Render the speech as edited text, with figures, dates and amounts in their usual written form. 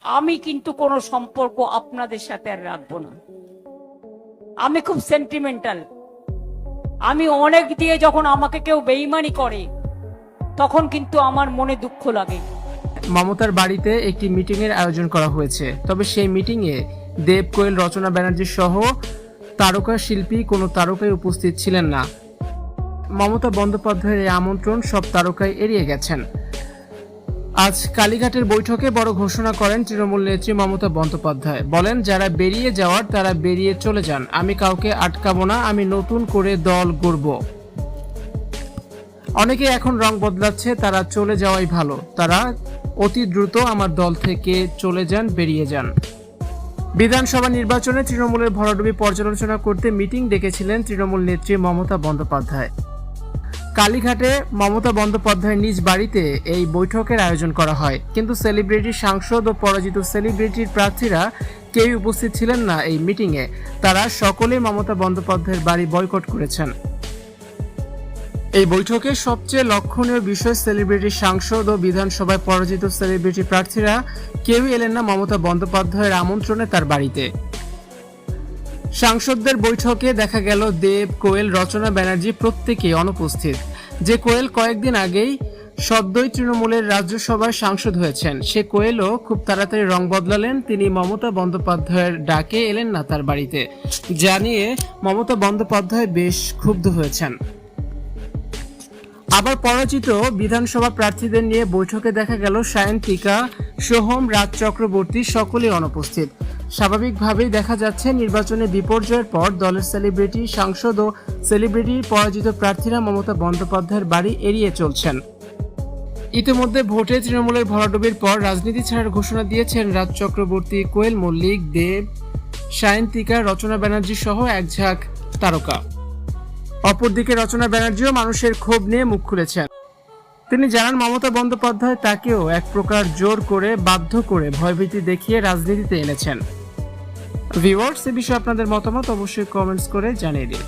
আমি কিন্তু কোনো সম্পর্ক আপনাদের সাথে আর রাখবো না। আমি খুব সেন্টিমেন্টাল। আমি অনেক দিয়ে যখন আমাকে কেউ বেইমানি করে তখন কিন্তু আমার মনে দুঃখ লাগে। মমতার বাড়িতে একটি মিটিং এর আয়োজন করা হয়েছে, তবে সেই মিটিং এ দেব, কোয়েল, রচনা ব্যানার্জি সহ তারকা শিল্পী কোনো তারকাই উপস্থিত ছিলেন না। মমতা বন্দ্যোপাধ্যায়ের এই আমন্ত্রণ সব তারকাই এড়িয়ে গেছেন। আজ কালীঘাটের বৈঠকে বড় ঘোষণা করেন তৃণমূল নেত্রী মমতা বন্দ্যোপাধ্যায়। বলেন, যারা বেরিয়ে যাওয়ার তারা বেরিয়ে চলে যান, আমি কাউকে আটকাবো না, আমি নতুন করে দল গড়ব। অনেকে এখন রং বদলাচ্ছে, তারা চলে যাওয়াই ভালো, তারা অতি দ্রুত আমার দল থেকে চলে যান, বেরিয়ে যান। বিধানসভা নির্বাচনে তৃণমূলের ভরাডুবি পর্যালোচনা করতে মিটিং ডেকেছিলেন তৃণমূল নেত্রী মমতা বন্দ্যোপাধ্যায়। কালীঘাটে মমতা বন্দ্যোপাধ্যায়ের নিজ বাড়িতে এই বৈঠকের আয়োজন করা হয়, কিন্তু সেলিব্রিটি, সাংসদ ও পরাজিত সেলিব্রিটির প্রার্থীরা কেউ উপস্থিত ছিলেন না এই মিটিংয়ে। তারা সকলেই মমতা বন্দ্যোপাধ্যায়ের বাড়ি বয়কট করেছেন। এই বৈঠকে সবচেয়ে লক্ষণীয় বিষয়, সেলিব্রিটি, সাংসদ ও বিধানসভায় পরাজিত সেলিব্রিটি প্রার্থীরা কেউই এলেন না মমতা বন্দ্যোপাধ্যায়ের আমন্ত্রণে তার বাড়িতে। সাংসদদের বৈঠকে দেখা গেল দেব, কোয়েল, রচনা ব্যানার্জি প্রত্যেকেই অনুপস্থিত। যে কোয়েল কয়েকদিন আগেই সদ্যই তৃণমূলের রাজ্যসভার সাংসদ হয়েছেন, সে কোয়েলও খুব তাড়াতাড়ি রং বদলালেন। তিনি মমতা বন্দ্যোপাধ্যায়ের ডাকে এলেন না তার বাড়িতে, যা নিয়ে মমতা বন্দ্যোপাধ্যায় বেশ ক্ষুব্ধ হয়েছেন। আবার পরাজিত বিধানসভা প্রার্থীদের নিয়ে বৈঠকে দেখা গেল সায়ন্তিকা, সোহম, রাজ চক্রবর্তী সকলেই অনুপস্থিত। স্বাভাবিকভাবেই দেখা যাচ্ছে নির্বাচনে বিপর্যয়ের পর দলের সেলিব্রিটি, সাংসদ ও সেলিব্রিটি পরাজিত প্রার্থীরা মমতা বন্দ্যোপাধ্যায়ের বাড়ি এড়িয়ে চলছেন। ইতিমধ্যে ভোটে তৃণমূলের ভরাডুবির পর রাজনীতি ছাড়ার ঘোষণা দিয়েছেন রাজ চক্রবর্তী, কোয়েল মল্লিক, দেব, সায়ন্তিকা, রচনা ব্যানার্জি সহ একঝাঁক তারকা। অপরদিকে রচনা ব্যানার্জিও মানুষের ক্ষোভ নিয়ে মুখ খুলেছেন। তিনি জানান, মমতা বন্দ্যোপাধ্যায় তাকেও এক প্রকার জোর করে, বাধ্য করে, ভয়ভীতি দেখিয়ে রাজনীতিতে এনেছেন। ভিউয়ার্স, এ বিষয়ে আপনাদের মতামত অবশ্যই কমেন্টস করে জানিয়ে দিন।